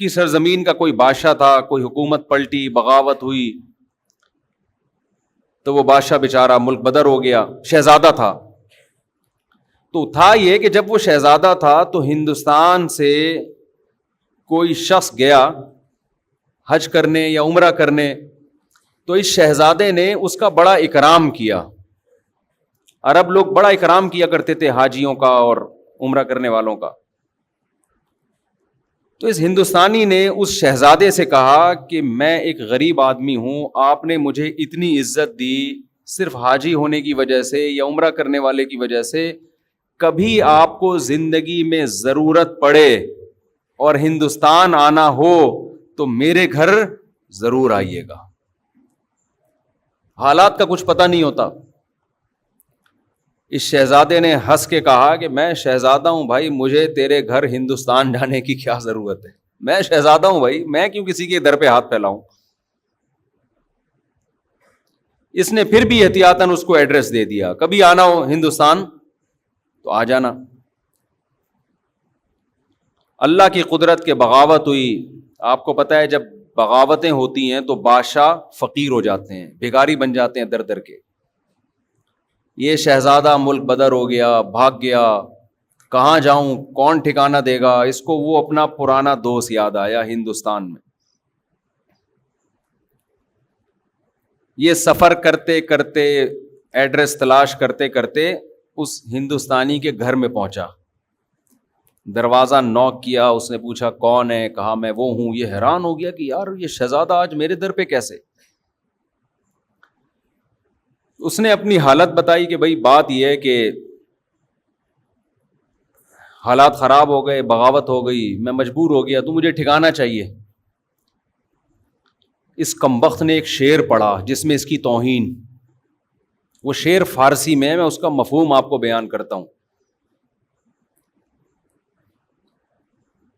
کی سرزمین کا کوئی بادشاہ تھا, کوئی حکومت پلٹی, بغاوت ہوئی, تو وہ بادشاہ بیچارہ ملک بدر ہو گیا, شہزادہ تھا. تو تھا یہ کہ جب وہ شہزادہ تھا تو ہندوستان سے کوئی شخص گیا حج کرنے یا عمرہ کرنے, تو اس شہزادے نے اس کا بڑا اکرام کیا. عرب لوگ بڑا اکرام کیا کرتے تھے حاجیوں کا اور عمرہ کرنے والوں کا. تو اس ہندوستانی نے اس شہزادے سے کہا کہ میں ایک غریب آدمی ہوں, آپ نے مجھے اتنی عزت دی صرف حاجی ہونے کی وجہ سے یا عمرہ کرنے والے کی وجہ سے, کبھی آپ کو زندگی میں ضرورت پڑے اور ہندوستان آنا ہو تو میرے گھر ضرور آئیے گا. حالات کا کچھ پتہ نہیں ہوتا. اس شہزادے نے ہنس کے کہا کہ میں شہزادہ ہوں بھائی, مجھے تیرے گھر ہندوستان جانے کی کیا ضرورت ہے, میں شہزادہ ہوں بھائی, میں کیوں کسی کے در پہ ہاتھ پھیلاؤں. اس نے پھر بھی احتیاطاً اس کو ایڈریس دے دیا, کبھی آنا ہو ہندوستان تو آ جانا. اللہ کی قدرت کے بغاوت ہوئی. آپ کو پتہ ہے جب بغاوتیں ہوتی ہیں تو بادشاہ فقیر ہو جاتے ہیں, بھکاری بن جاتے ہیں در در کے. یہ شہزادہ ملک بدر ہو گیا, بھاگ گیا, کہاں جاؤں, کون ٹھکانہ دے گا. اس کو وہ اپنا پرانا دوست یاد آیا ہندوستان میں. یہ سفر کرتے کرتے, ایڈریس تلاش کرتے کرتے اس ہندوستانی کے گھر میں پہنچا. دروازہ نوک کیا, اس نے پوچھا کون ہے, کہا میں وہ ہوں. یہ حیران ہو گیا کہ یار یہ شہزادہ آج میرے در پہ کیسے. اس نے اپنی حالت بتائی کہ بھائی بات یہ ہے کہ حالات خراب ہو گئے, بغاوت ہو گئی, میں مجبور ہو گیا, تو مجھے ٹھکانہ چاہیے. اس کمبخت نے ایک شعر پڑھا جس میں اس کی توہین, وہ شعر فارسی میں اس کا مفہوم آپ کو بیان کرتا ہوں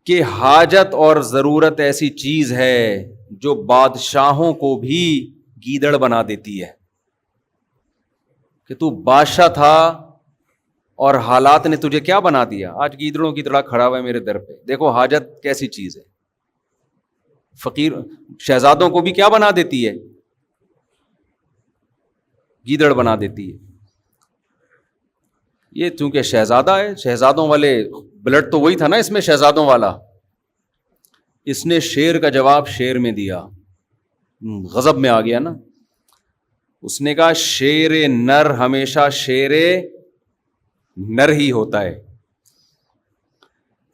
کہ حاجت اور ضرورت ایسی چیز ہے جو بادشاہوں کو بھی گیدڑ بنا دیتی ہے. کہ تو بادشاہ تھا اور حالات نے تجھے کیا بنا دیا, آج گیدڑوں کی طرح کھڑا ہوا ہے میرے در پہ. دیکھو حاجت کیسی چیز ہے, فقیر شہزادوں کو بھی کیا بنا دیتی ہے, گیدڑ بنا دیتی ہے. یہ چونکہ شہزادہ ہے, شہزادوں والے بلڈ تو وہی تھا نا اس میں, شہزادوں والا. اس نے شیر کا جواب شیر میں دیا, غضب میں آ گیا نا. اس نے کہا شیر نر ہمیشہ شیر نر ہی ہوتا ہے.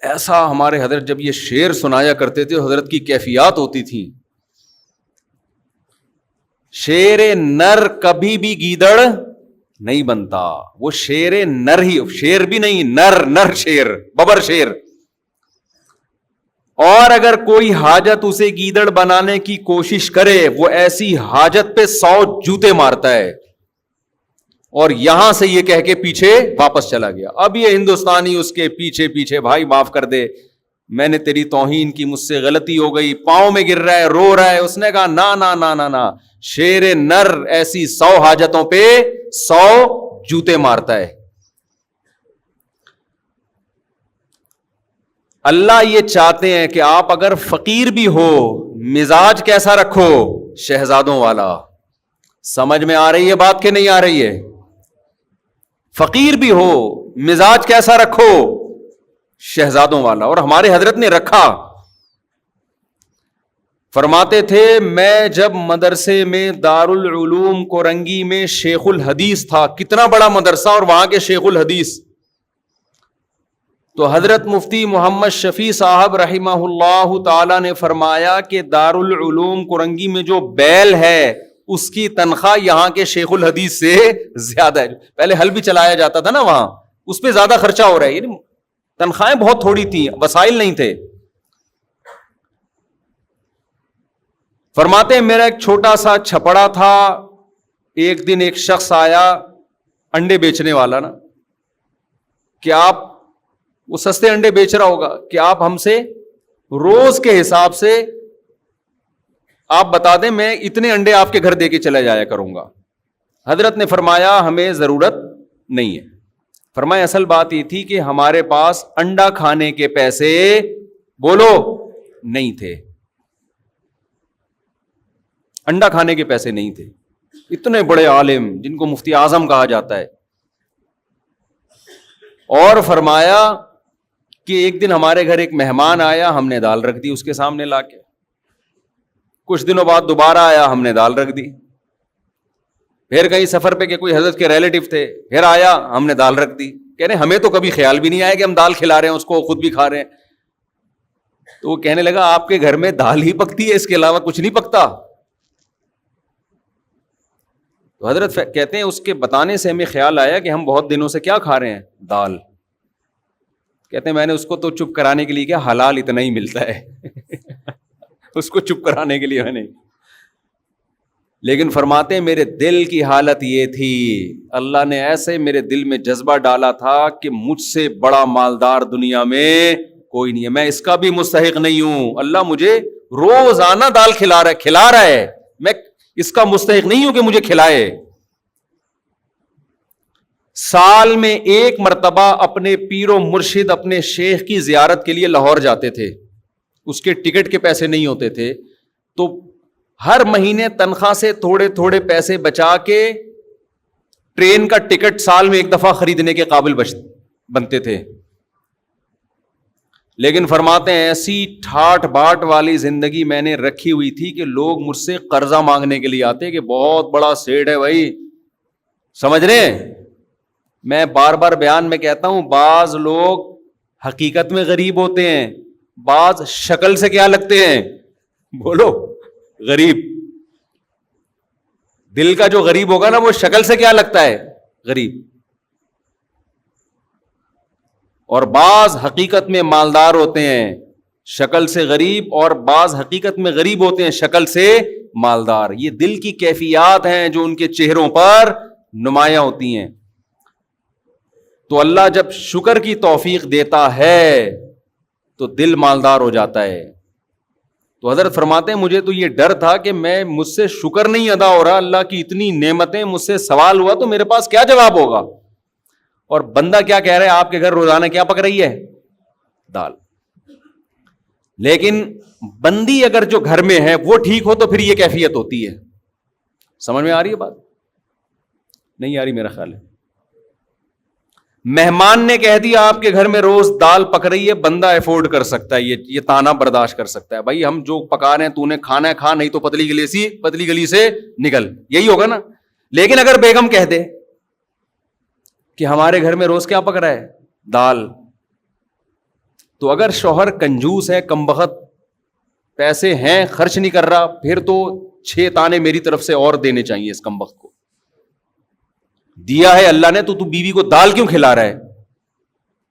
ایسا ہمارے حضرت جب یہ شعر سنایا کرتے تھے, حضرت کی کیفیات ہوتی تھی. شیر نر کبھی بھی گیدڑ نہیں بنتا, وہ شیر نر ہی, شیر بھی نہیں, نر شیر, ببر شیر. اور اگر کوئی حاجت اسے گیدڑ بنانے کی کوشش کرے, وہ ایسی حاجت پہ 100 جوتے مارتا ہے اور یہاں سے یہ کہہ کے پیچھے واپس چلا گیا. اب یہ ہندوستانی اس کے پیچھے پیچھے, بھائی معاف کر دے, میں نے تیری توہین کی, مجھ سے غلطی ہو گئی, پاؤں میں گر رہا ہے, رو رہا ہے. اس نے کہا نا نا نا نا نا, شیر نر ایسی 100 حاجتوں پہ 100 جوتے مارتا ہے. اللہ یہ چاہتے ہیں کہ آپ اگر فقیر بھی ہو, مزاج کیسا رکھو, شہزادوں والا. سمجھ میں آ رہی ہے بات کہ نہیں آ رہی ہے؟ فقیر بھی ہو, مزاج کیسا رکھو, شہزادوں والا. اور ہمارے حضرت نے رکھا. فرماتے تھے میں جب مدرسے میں دارالعلوم کورنگی میں شیخ الحدیث تھا, کتنا بڑا مدرسہ اور وہاں کے شیخ الحدیث, تو حضرت مفتی محمد شفیع صاحب رحمہ اللہ تعالی نے فرمایا کہ دارالعلوم کورنگی میں جو بیل ہے اس کی تنخواہ یہاں کے شیخ الحدیث سے زیادہ ہے. پہلے حل بھی چلایا جاتا تھا نا وہاں, اس پہ زیادہ خرچہ ہو رہا ہے. یعنی تنخواہیں بہت تھوڑی تھیں, وسائل نہیں تھے. فرماتے ہیں میرا ایک چھوٹا سا چھپڑا تھا, ایک دن ایک شخص آیا, انڈے بیچنے والا نا, کہ آپ, وہ سستے انڈے بیچ رہا ہوگا, کہ آپ ہم سے روز کے حساب سے آپ بتا دیں, میں اتنے انڈے آپ کے گھر دے کے چلا جایا کروں گا. حضرت نے فرمایا ہمیں ضرورت نہیں ہے. فرمایا اصل بات یہ تھی کہ ہمارے پاس انڈا کھانے کے پیسے, بولو, نہیں تھے, انڈا کھانے کے پیسے نہیں تھے. اتنے بڑے عالم جن کو مفتی اعظم کہا جاتا ہے. اور فرمایا کہ ایک دن ہمارے گھر ایک مہمان آیا, ہم نے دال رکھ دی اس کے سامنے لا کے. کچھ دنوں بعد دوبارہ آیا, ہم نے دال رکھ دی. پھر کہیں سفر پہ کہ کوئی حضرت کے ریلیٹو تھے, پھر آیا, ہم نے دال رکھ دی. کہہ رہے ہمیں تو کبھی خیال بھی نہیں آیا کہ ہم دال کھلا رہے ہیں اس کو, خود بھی کھا رہے ہیں. تو وہ کہنے لگا آپ کے گھر میں دال ہی پکتی ہے, اس کے علاوہ کچھ نہیں پکتا؟ تو حضرت کہتے ہیں اس کے بتانے سے ہمیں خیال آیا کہ ہم بہت دنوں سے کیا کھا رہے ہیں, دال. کہتے ہیں میں نے اس کو تو چپ کرانے کے لیے کیا, حلال اتنا ہی ملتا ہے اس کو چپ کرانے کے لیے میں نے. لیکن فرماتے ہیں میرے دل کی حالت یہ تھی, اللہ نے ایسے میرے دل میں جذبہ ڈالا تھا کہ مجھ سے بڑا مالدار دنیا میں کوئی نہیں ہے, میں اس کا بھی مستحق نہیں ہوں. اللہ مجھے روزانہ دال کھلا رہا ہے, میں اس کا مستحق نہیں ہوں کہ مجھے کھلائے. سال میں ایک مرتبہ اپنے پیر و مرشد اپنے شیخ کی زیارت کے لیے لاہور جاتے تھے. اس کے ٹکٹ کے پیسے نہیں ہوتے تھے, تو ہر مہینے تنخواہ سے تھوڑے تھوڑے پیسے بچا کے ٹرین کا ٹکٹ سال میں ایک دفعہ خریدنے کے قابل بنتے تھے. لیکن فرماتے ہیں ایسی ٹھاٹ باٹ والی زندگی میں نے رکھی ہوئی تھی کہ لوگ مجھ سے قرضہ مانگنے کے لیے آتے کہ بہت بڑا سیٹ ہے بھائی, سمجھ رہے ہیں. میں بار بار بیان میں کہتا ہوں, بعض لوگ حقیقت میں غریب ہوتے ہیں, بعض شکل سے کیا لگتے ہیں, بولو غریب. دل کا جو غریب ہوگا نا وہ شکل سے کیا لگتا ہے, غریب. اور بعض حقیقت میں مالدار ہوتے ہیں, شکل سے غریب, اور بعض حقیقت میں غریب ہوتے ہیں, شکل سے مالدار. یہ دل کی کیفیات ہیں جو ان کے چہروں پر نمایاں ہوتی ہیں. تو اللہ جب شکر کی توفیق دیتا ہے تو دل مالدار ہو جاتا ہے. تو حضرت فرماتے ہیں مجھے تو یہ ڈر تھا کہ میں مجھ سے شکر نہیں ادا ہو رہا, اللہ کی اتنی نعمتیں, مجھ سے سوال ہوا تو میرے پاس کیا جواب ہوگا. اور بندہ کیا کہہ رہا ہے, آپ کے گھر روزانہ کیا پک رہی ہے, دال. لیکن بندی اگر جو گھر میں ہے وہ ٹھیک ہو تو پھر یہ کیفیت ہوتی ہے. سمجھ میں آ رہی ہے بات؟ نہیں آ رہی میرا خیال ہے. مہمان نے کہہ دیا آپ کے گھر میں روز دال پک رہی ہے, بندہ افورڈ کر سکتا ہے, یہ تانا برداشت کر سکتا ہے, بھائی ہم جو پکا رہے ہیں تو نے کھانا ہے کھا, نہیں تو پتلی گلی سے نکل, یہی ہوگا نا. لیکن اگر بیگم کہہ دے کہ ہمارے گھر میں روز کیا پک رہا ہے, دال, تو اگر شوہر کنجوس ہے, کمبخت, پیسے ہیں خرچ نہیں کر رہا, پھر تو 6 تانے میری طرف سے اور دینے چاہیے اس کمبخت کو. دیا ہے اللہ نے تو بیوی کو دال کیوں کھلا رہا ہے,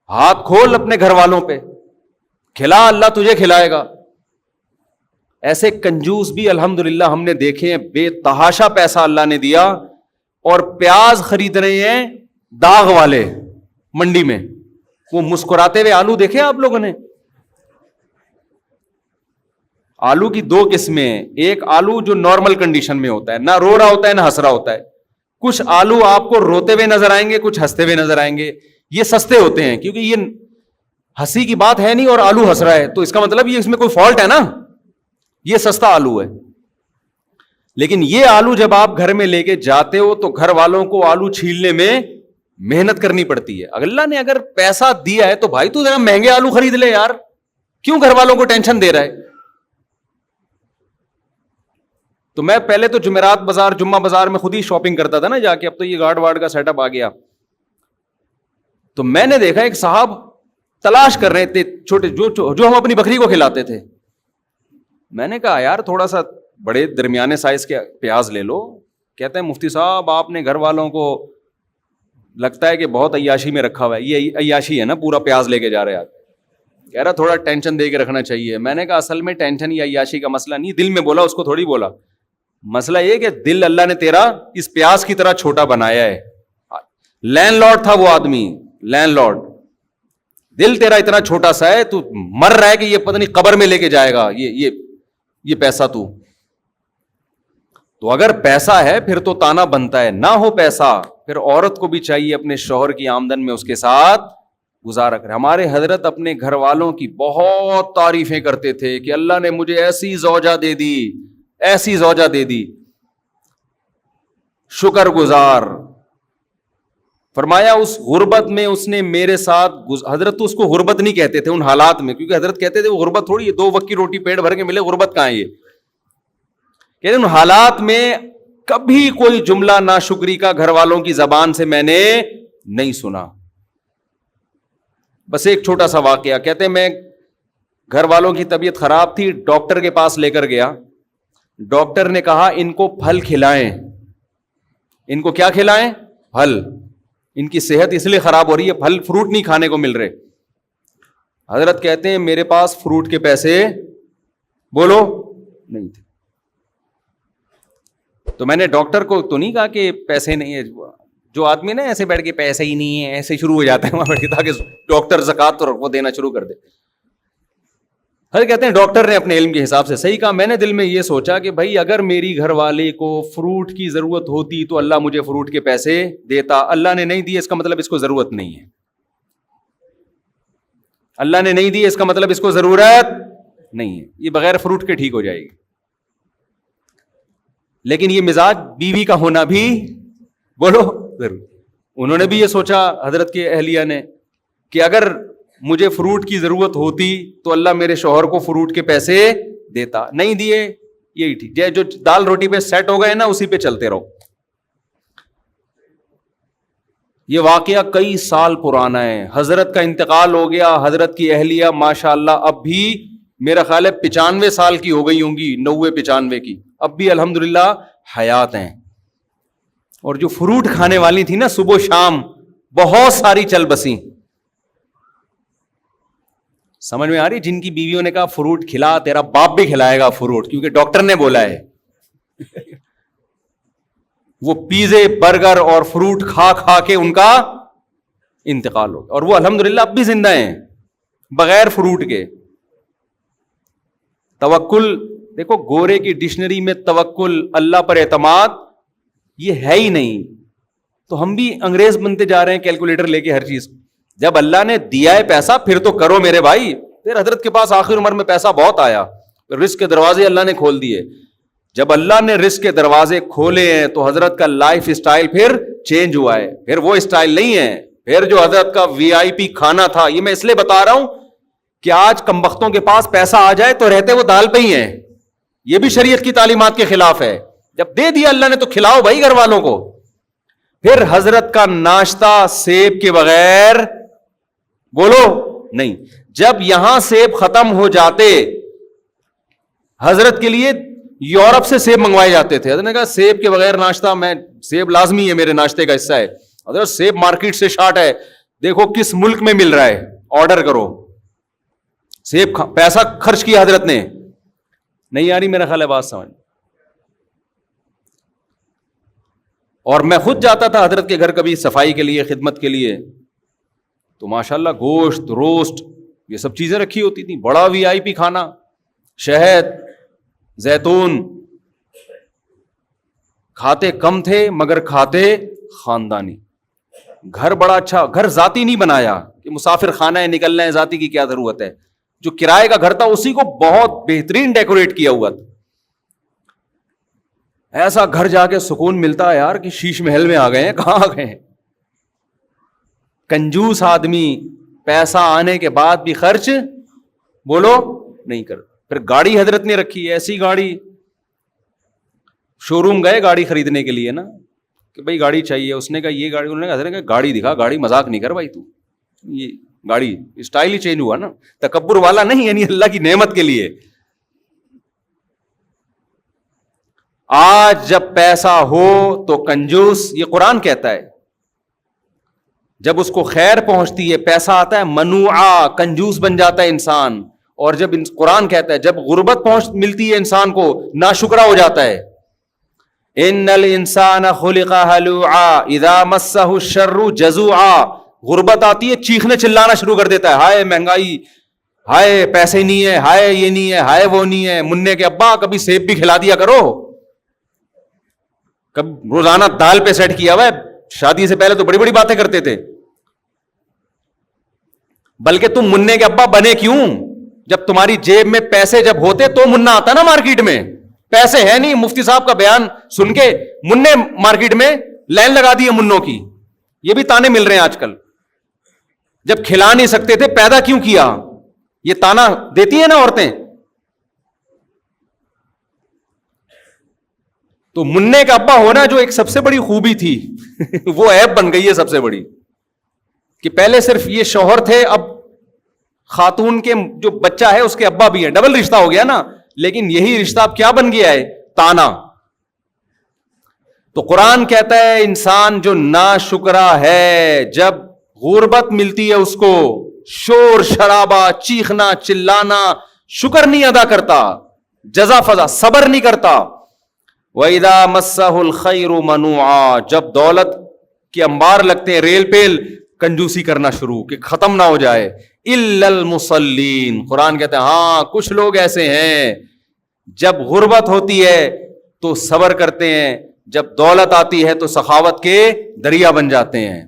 ہاتھ کھول اپنے گھر والوں پہ, کھلا, اللہ تجھے کھلائے گا. ایسے کنجوس بھی الحمدللہ ہم نے دیکھے ہیں, بے تحاشا پیسہ اللہ نے دیا, اور پیاز خرید رہے ہیں داغ والے منڈی میں, وہ مسکراتے ہوئے آلو دیکھے آپ لوگوں نے؟ آلو کی 2 قسمیں, ایک آلو جو نارمل کنڈیشن میں ہوتا ہے, نہ رو رہا ہوتا ہے نہ ہنس رہا ہوتا ہے. کچھ آلو آپ کو روتے ہوئے نظر آئیں گے, کچھ ہنستے ہوئے نظر آئیں گے. یہ سستے ہوتے ہیں کیونکہ یہ ہنسی کی بات ہے نہیں اور آلو ہنس رہا ہے, تو اس کا مطلب یہ اس میں کوئی فالٹ ہے نا, یہ سستا آلو ہے. لیکن یہ آلو جب آپ گھر میں لے کے جاتے ہو تو گھر والوں کو آلو چھیلنے میں محنت کرنی پڑتی ہے. اللہ نے اگر پیسہ دیا ہے تو بھائی تو ذرا مہنگے آلو خرید لے یار, کیوں گھر والوں کو ٹینشن دے رہا ہے. تو میں پہلے تو جمعرات بازار, جمعہ بازار میں خود ہی شاپنگ کرتا تھا نا جا کے, اب تو یہ گارڈ وارڈ کا سیٹ اپ آ گیا. تو میں نے دیکھا ایک صاحب تلاش کر رہے تھے چھوٹے جو ہم اپنی بکری کو کھلاتے تھے. میں نے کہا یار تھوڑا سا بڑے درمیانے سائز کے پیاز لے لو. کہتے ہیں مفتی صاحب آپ نے گھر والوں کو لگتا ہے کہ بہت عیاشی میں رکھا ہوا ہے. یہ عیاشی ہے نا, پورا پیاز لے کے جا رہے ہیں آپ. کہہ رہا تھوڑا ٹینشن دے کے رکھنا چاہیے. میں نے کہا اصل میں ٹینشن یا عیاشی کا مسئلہ نہیں, دل میں بولا, اس کو تھوڑی بولا. مسئلہ یہ کہ دل اللہ نے تیرا اس پیاز کی طرح چھوٹا بنایا ہے. لینڈ لارڈ تھا وہ آدمی, لینڈ لارڈ, دل تیرا اتنا چھوٹا سا ہے, تو مر رہا ہے کہ یہ پتہ نہیں قبر میں لے کے جائے گا یہ پیسہ. تو اگر پیسہ ہے پھر تو تانا بنتا ہے, نہ ہو پیسہ پھر عورت کو بھی چاہیے اپنے شوہر کی آمدن میں اس کے ساتھ گزارا کریں. ہمارے حضرت اپنے گھر والوں کی بہت تعریفیں کرتے تھے کہ اللہ نے مجھے ایسی زوجہ دے دی, ایسی زوجہ دے دی, شکر گزار. فرمایا اس غربت میں اس نے میرے ساتھ, حضرت تو اس کو غربت نہیں کہتے تھے ان حالات میں, کیونکہ حضرت کہتے تھے وہ غربت تھوڑی ہے, 2 وقت کی روٹی پیٹ بھر کے ملے, غربت کہاں ہے یہ. کہتے ان حالات میں کبھی کوئی جملہ ناشکری کا گھر والوں کی زبان سے میں نے نہیں سنا. بس ایک چھوٹا سا واقعہ, کہتے میں گھر والوں کی طبیعت خراب تھی, ڈاکٹر کے پاس لے کر گیا. ڈاکٹر نے کہا ان کو پھل کھلائیں. ان کو کیا کھلائیں؟ پھل. ان کی صحت اس لیے خراب ہو رہی ہے, پھل فروٹ نہیں کھانے کو مل رہے. حضرت کہتے ہیں میرے پاس فروٹ کے پیسے بولو نہیں تھے. تو میں نے ڈاکٹر کو تو نہیں کہا کہ پیسے نہیں ہے, جو آدمی نا ایسے بیٹھ کے پیسے ہی نہیں ہے ایسے شروع ہو جاتا ہے وہاں بیٹھ کے, تاکہ ڈاکٹر زکات تو وہ دینا شروع کر دے. ہر کہتے ہیں ڈاکٹر نے اپنے علم کے حساب سے صحیح کہا. میں نے دل میں یہ سوچا کہ بھائی اگر میری گھر والے کو فروٹ کی ضرورت ہوتی تو اللہ مجھے فروٹ کے پیسے دیتا. اللہ نے نہیں دیے اس کا مطلب اس کو ضرورت نہیں ہے. اللہ نے نہیں دیے اس کا مطلب اس کو ضرورت نہیں ہے. یہ بغیر فروٹ کے ٹھیک ہو جائے گی. لیکن یہ مزاج بیوی کا ہونا بھی بولو ضرور. انہوں نے بھی یہ سوچا حضرت کے اہلیہ نے کہ اگر مجھے فروٹ کی ضرورت ہوتی تو اللہ میرے شوہر کو فروٹ کے پیسے دیتا. نہیں دیے, یہی ٹھیک. جو دال روٹی پہ سیٹ ہو گئے نا اسی پہ چلتے رہو. یہ واقعہ کئی سال پرانا ہے. حضرت کا انتقال ہو گیا. حضرت کی اہلیہ ماشاءاللہ اب بھی میرا خیال ہے 95 سال کی ہو گئی ہوں گی, 90-95 کی, اب بھی الحمدللہ حیات ہیں. اور جو فروٹ کھانے والی تھی نا صبح شام بہت ساری چل بسیں. سمجھ میں آ رہی, جن کی بیویوں نے کہا فروٹ کھلا, تیرا باپ بھی کھلائے گا فروٹ کیونکہ ڈاکٹر نے بولا ہے. وہ پیزے برگر اور فروٹ کھا کھا کے ان کا انتقال ہو گیا, اور وہ الحمدللہ اب بھی زندہ ہیں بغیر فروٹ کے. توکل دیکھو, گورے کی ڈکشنری میں توکل, اللہ پر اعتماد, یہ ہے ہی نہیں. تو ہم بھی انگریز بنتے جا رہے ہیں کیلکولیٹر لے کے ہر چیز. جب اللہ نے دیا ہے پیسہ پھر تو کرو میرے بھائی. پھر حضرت کے پاس آخر عمر میں پیسہ بہت آیا, رزق کے دروازے اللہ نے کھول دیے. جب اللہ نے رزق کے دروازے کھولے ہیں تو حضرت کا لائف اسٹائل پھر چینج ہوا ہے. پھر وہ اسٹائل نہیں ہے. پھر جو حضرت کا VIP کھانا تھا, یہ میں اس لیے بتا رہا ہوں کہ آج کمبختوں کے پاس پیسہ آ جائے تو رہتے وہ دال پہ ہی ہیں. یہ بھی شریعت کی تعلیمات کے خلاف ہے. جب دے دیا اللہ نے تو کھلاؤ بھائی گھر والوں کو. پھر حضرت کا ناشتہ سیب کے بغیر بولو نہیں. جب یہاں سیب ختم ہو جاتے, حضرت کے لیے یورپ سے سیب منگوائے جاتے تھے. حضرت نے کہا سیب کے بغیر ناشتہ, میں سیب لازمی ہے میرے ناشتے کا حصہ ہے. حضرت سیب مارکیٹ سے شارٹ ہے, دیکھو کس ملک میں مل رہا ہے, آرڈر کرو. سیب پیسہ خرچ کیا حضرت نے. نہیں آ رہی میرا خیال ہے بات سمجھ. اور میں خود جاتا تھا حضرت کے گھر کبھی صفائی کے لیے, خدمت کے لیے, تو ماشاءاللہ گوشت, روسٹ, یہ سب چیزیں رکھی ہوتی تھیں. بڑا VIP کھانا, شہد, زیتون. کھاتے کم تھے مگر کھاتے خاندانی. گھر بڑا اچھا, گھر ذاتی نہیں بنایا کہ مسافر خانہ ہے نکلنا ہے, ذاتی کی کیا ضرورت ہے. جو کرائے کا گھر تھا اسی کو بہت بہترین ڈیکوریٹ کیا ہوا تھا. ایسا گھر جا کے سکون ملتا ہے یار کہ شیش محل میں آ گئے ہیں. کہاں آ گئے ہیں. کنجوس آدمی پیسہ آنے کے بعد بھی خرچ بولو نہیں کرتا. پھر گاڑی حضرت نے رکھی, ایسی گاڑی, شو روم گئے گاڑی خریدنے کے لیے نا, کہ بھائی گاڑی چاہیے. اس نے کہا یہ گاڑی, انہوں نے کہا حضرت نے کہا گاڑی دکھا. گاڑی مذاق نہیں کر بھائی تو, یہ گاڑی اسٹائل ہی چینج ہوا نا, تکبر والا نہیں, یعنی اللہ کی نعمت کے لیے. آج جب پیسہ ہو تو کنجوس, یہ قرآن کہتا ہے. جب اس کو خیر پہنچتی ہے, پیسہ آتا ہے, منوعا, کنجوس بن جاتا ہے انسان. اور جب قرآن کہتا ہے جب غربت ملتی ہے انسان کو, ناشکرا ہو جاتا ہے. ان الانسان خلق ہلوعا اذا مسہ الشر جزوعا. غربت آتی ہے چیخنے چلانا شروع کر دیتا ہے, ہائے مہنگائی, ہائے پیسے نہیں ہے, ہائے یہ نہیں ہے, ہائے وہ نہیں ہے. منع کے ابا کبھی سیب بھی کھلا دیا کرو, کبھی روزانہ دال پہ سیٹ کیا ہوا ہے. شادی سے پہلے تو بڑی بڑی باتیں کرتے تھے. بلکہ تم منع کے ابا بنے کیوں؟ جب تمہاری جیب میں پیسے جب ہوتے تو منا آتا نا مارکیٹ میں. پیسے ہے نہیں, مفتی صاحب کا بیان سن کے منع مارکیٹ میں لائن لگا دی ہے منوں کی. یہ بھی تانے مل رہے ہیں آج کل. جب کھلا نہیں سکتے تھے پیدا کیوں کیا؟ یہ تانا دیتی ہیں نا عورتیں. تو منع کا ابا ہونا جو ایک سب سے بڑی خوبی تھی وہ عیب بن گئی ہے سب سے بڑی, کہ پہلے صرف یہ شوہر تھے, اب خاتون کے جو بچہ ہے اس کے ابا بھی ہیں, ڈبل رشتہ ہو گیا نا. لیکن یہی رشتہ اب کیا بن گیا ہے؟ تانا. تو قرآن کہتا ہے انسان جو ناشکرا ہے, جب غربت ملتی ہے اس کو, شور شرابہ, چیخنا چلانا, شکر نہیں ادا کرتا, جزا فضا صبر نہیں کرتا. وَإِذَا مَسَّهُ الْخَيْرُ مَنُوعًا, جب دولت کے انبار لگتے ہیں ریل پیل, کنجوسی کرنا شروع کہ ختم نہ ہو جائے. إِلَّا الْمُصَلِّينَ, قرآن کہتے ہیں ہاں کچھ لوگ ایسے ہیں جب غربت ہوتی ہے تو صبر کرتے ہیں, جب دولت آتی ہے تو سخاوت کے دریا بن جاتے ہیں.